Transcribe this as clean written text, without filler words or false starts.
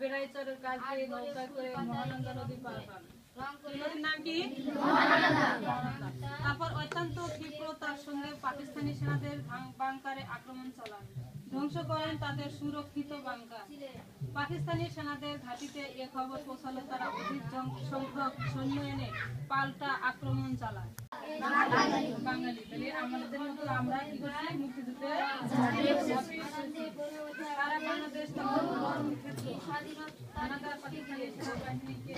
বেড়াইচরের কাজে নৌকা করে মহানন্দা নদী পার হন। নদীর নাম কি? তারপর অত্যন্ত তীব্রতার সঙ্গে পাকিস্তানি সেনাদের বাংকারে আক্রমণ চালান, ধ্বংস করেন তাদের সুরক্ষিত বাংকার। পাকিস্তানি সেনাদের ঘাঁটিতে এ খবর পৌঁছালো, তারা অধিক সংখ্যক সৈন্য এনে পাল্টা আক্রমণ চালায়। বাঙালি তাহলে আমাদের মতো আমরা কি করছি? মুক্তিযুদ্ধে সারা বাংলাদেশ স্বাধীনতা পাকিস্তানি সেনাবাহিনীকে